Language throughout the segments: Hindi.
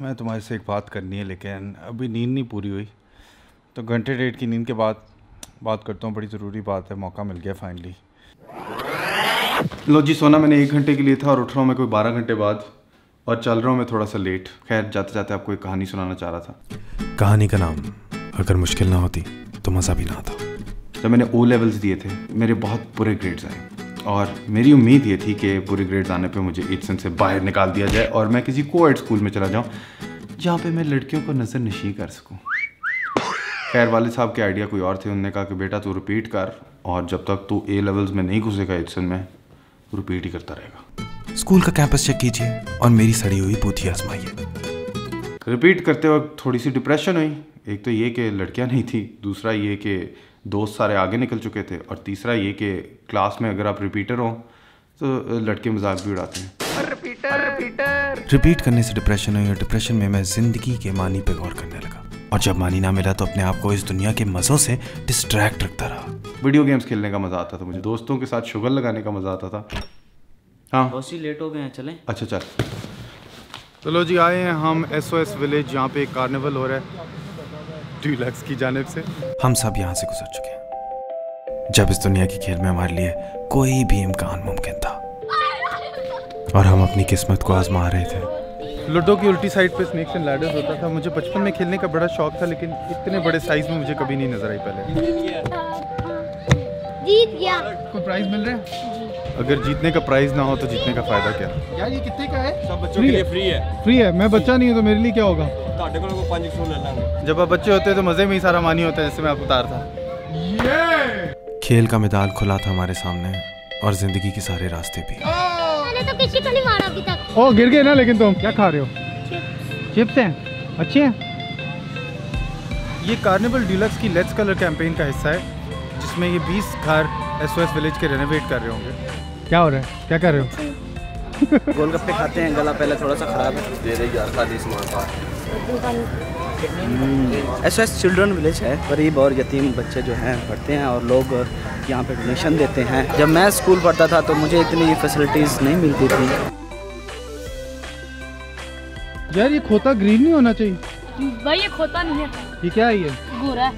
मैं तुम्हारे से एक बात करनी है, लेकिन अभी नींद नहीं पूरी हुई, तो घंटे डेढ़ की नींद के बाद बात करता हूँ। बड़ी ज़रूरी बात है, मौका मिल गया फाइनली। लो जी, सोना मैंने 1 घंटे के लिए था और उठ रहा हूँ मैं कोई 12 घंटे बाद, और चल रहा हूँ मैं थोड़ा सा लेट। खैर, जाते जाते आपको एक कहानी सुनाना चाह रहा था। कहानी का नाम अगर मुश्किल ना होती तो मज़ा भी ना आता। जब मैंने O लेवल्स दिए थे, मेरे बहुत बुरे ग्रेड्स आए और मेरी उम्मीद ये थी कि बुरे ग्रेड्स आने पे मुझे एचएन से बाहर निकाल दिया जाए और मैं किसी कोएड स्कूल में चला जाऊँ जहाँ पे मैं लड़कियों को नज़र नशी कर सकूँ। खैर, वालिद साहब के आइडिया कोई और थे। उन्होंने कहा कि बेटा तू रिपीट कर, और जब तक तू A लेवल्स में नहीं घुसेगा एचएन में, तू रिपीट ही करता रहेगा। स्कूल का कैंपस चेक कीजिए और मेरी सड़ी हुई बूथी आजमाइए। रिपीट करते वक्त थोड़ी सी डिप्रेशन हुई। एक तो ये कि लड़कियां नहीं थी, दूसरा ये कि दोस्त सारे आगे निकल चुके थे, और तीसरा ये कि क्लास में अगर आप रिपीटर हो तो लड़के मजाक भी उड़ाते हैं। रिपीट करने से डिप्रेशन हुई और डिप्रेशन में मैं जिंदगी के मानी पे गौर करने लगा, और जब मानी ना मिला तो अपने आप को इस दुनिया के मज़ों से डिस्ट्रैक्ट रखता रहा। वीडियो गेम्स खेलने का मज़ा आता था मुझे, दोस्तों के साथ शुगर लगाने का मज़ा आता था। हाँ, बहुत सी लेट हो गए हैं, चलें? अच्छा चल। तो लो जी, आए हैं हम SOS विलेज, जहाँ पे एक कार्निवल हो रहा है डीलक्स की जानिब से। हम सब यहाँ से गुजर चुके हैं जब इस दुनिया के खेल में हमारे लिए कोई भी इम्कान मुमकिन था और हम अपनी किस्मत को आजमा रहे थे। लूडो की उल्टी साइड पे स्नेक्स एंड लैडर्स होता था। मुझे बचपन में खेलने का बड़ा शौक था, लेकिन इतने बड़े साइज में मुझे कभी नहीं नजर आई पहले। जीत गया। कोई प्राइज मिल रहा है? अगर जीतने का प्राइज ना हो तो जीतने का फायदा क्या? यार ये कितने का है? सब बच्चों के लिए फ्री है। फ्री है? मैं बच्चा नहीं हूँ तो मेरे लिए क्या होगा? ਤੁਹਾਡੇ ਕੋਲ 500 ले लेंगे। जब आप बच्चे होते हैं तो मजे में ही सारा मानी होता है, जैसे मैं आपको बता रहा था। खेल का मैदान खुला था हमारे सामने और जिंदगी के सारे रास्ते भी। मैंने तो किसी को नहीं मारा अभी तक। ओ गिर गए ना, लेकिन तुम क्या खा रहे हो? चिप्स हैं, अच्छे हैं। ये कार्निवल डीलक्स की लेट्स कलर कैंपेन का हिस्सा है, जिसमें ये 20 घर SOS विलेज के रेनोवेट कर रहे होंगे। क्या हो रहा है? क्या कर रहे हो? गोलगप्पे खाते हैं, गला पहले थोड़ा सा ख़राब है। दे दे यार, खाली सामान। SOS चिल्ड्रन विलेज है, गरीब और यतीम बच्चे जो हैं पढ़ते हैं और लोग यहाँ पे डोनेशन देते हैं। जब मैं स्कूल पढ़ता था तो मुझे इतनी फैसिलिटीज़ नहीं मिलती थी। यार ये खोता ग्रीन नहीं होना चाहिए। भाई ये खोता नहीं है, ये क्या है? ये गोरा है।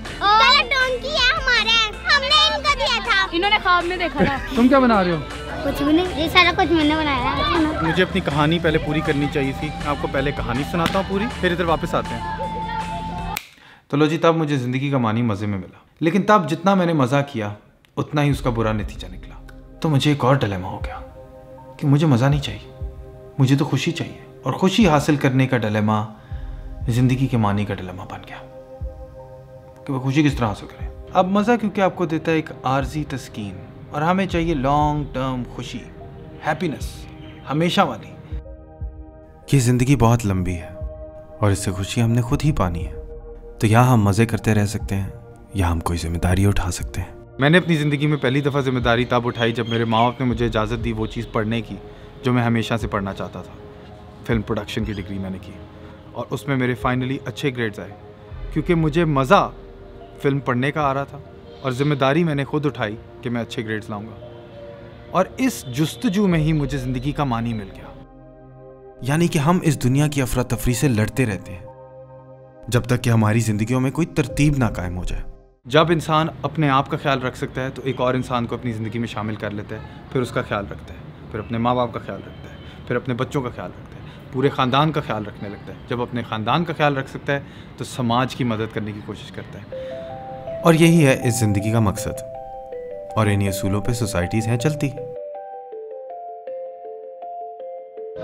डोंकी है हमारा, हमने इनको दिया था। इन्होंने ख्वाब में देखा था। तुम क्या बना रहे हो? कुछ भी नहीं, ये सारा कुछ मैंने बनाया है। मुझे अपनी कहानी पहले पूरी करनी चाहिए थी। मैं आपको पहले कहानी सुनाता हूँ पूरी, फिर इधर वापस आते हैं। तो लो जी, तब मुझे ज़िंदगी का मानी मज़े में मिला, लेकिन तब जितना मैंने मज़ा किया उतना ही उसका बुरा नतीजा निकला। तो मुझे एक और डिलेमा हो गया कि मुझे मज़ा नहीं चाहिए, मुझे तो खुशी चाहिए, और खुशी हासिल करने का डिलेमा ज़िंदगी के मानी का डिलेमा बन गया कि वह खुशी किस तरह हासिल करें। अब मज़ा क्योंकि आपको देता है एक आर्जी तस्कीन, और हमें चाहिए लॉन्ग टर्म खुशी, हैप्पीनेस, हमेशा वाली। ये ज़िंदगी बहुत लंबी है और इससे खुशी हमने खुद ही पानी है। तो या हम मज़े करते रह सकते हैं या हम कोई जिम्मेदारी उठा सकते हैं। मैंने अपनी ज़िंदगी में पहली दफ़ा जिम्मेदारी तब उठाई जब मेरे माँ बाप ने मुझे इजाज़त दी वो चीज़ पढ़ने की जो मैं हमेशा से पढ़ना चाहता था। फिल्म प्रोडक्शन की डिग्री मैंने की और उसमें मेरे फाइनली अच्छे ग्रेड्स आए, क्योंकि मुझे मज़ा फिल्म पढ़ने का आ रहा था और ज़िम्मेदारी मैंने खुद उठाई कि मैं अच्छे ग्रेड्स लाऊंगा। और इस जुस्तजू में ही मुझे ज़िंदगी का मानी मिल गया। यानी कि हम इस दुनिया की अफरा तफरी से लड़ते रहते हैं जब तक कि हमारी ज़िंदगियों में कोई तरतीब ना कायम हो जाए। जब इंसान अपने आप का ख्याल रख सकता है तो एक और इंसान को अपनी ज़िंदगी में शामिल कर लेता है, फिर उसका ख्याल रखता है, फिर अपने माँ बाप का ख्याल रखता है, फिर अपने बच्चों का ख्याल रखता है, पूरे ख़ानदान का ख्याल रखने लगता है। जब अपने ख़ानदान का ख्याल रख सकता है तो समाज की मदद करने की कोशिश करता है। और यही है इस ज़िंदगी का मकसद, और इन्हीं असूलों पे सोसाइटीज़ हैं चलती।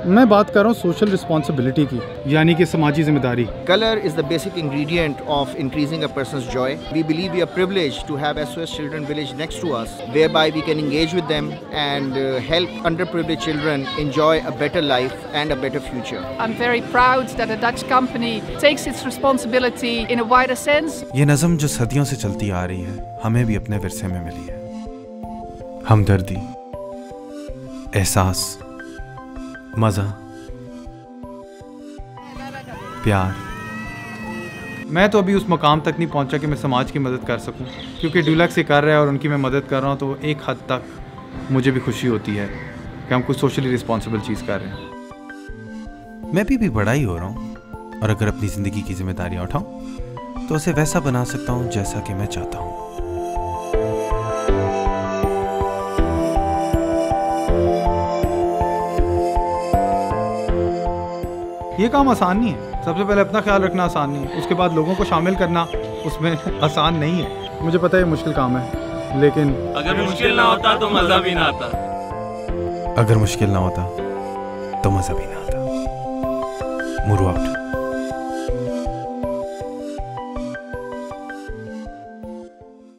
मैं बात कर रहा हूँ सोशल रिस्पॉन्सिबिलिटी की, यानी कि समाजी जिम्मेदारी। Color is the basic ingredient of increasing a person's joy. We believe we are privileged to have SOS Children Village next to us, whereby we can engage with them and help underprivileged children enjoy a better life and a better future. I'm very proud that a Dutch company takes its responsibility in a wider sense. ये नज़म जो सदियों से चलती आ रही है हमें भी अपने विरसे में मिली है। हमदर्दी, एहसास, मज़ा, प्यार। मैं तो अभी उस मकाम तक नहीं पहुंचा कि मैं समाज की मदद कर सकूं, क्योंकि डीलक्स ये कर रहा है और उनकी मैं मदद कर रहा हूं, तो एक हद तक मुझे भी खुशी होती है कि हम कुछ सोशली रिस्पॉन्सिबल चीज़ कर रहे हैं। मैं भी बड़ा ही हो रहा हूँ और अगर अपनी ज़िंदगी की जिम्मेदारियाँ उठाऊँ तो उसे वैसा बना सकता हूँ जैसा कि मैं चाहता हूँ। ये काम आसान नहीं है। सबसे पहले अपना ख्याल रखना आसान नहीं है, उसके बाद लोगों को शामिल करना उसमें आसान नहीं है। मुझे पता है ये मुश्किल काम है, लेकिन अगर मुश्किल ना होता तो मज़ा भी ना आता। अगर मुश्किल ना होता तो मज़ा भी ना आता। Move out.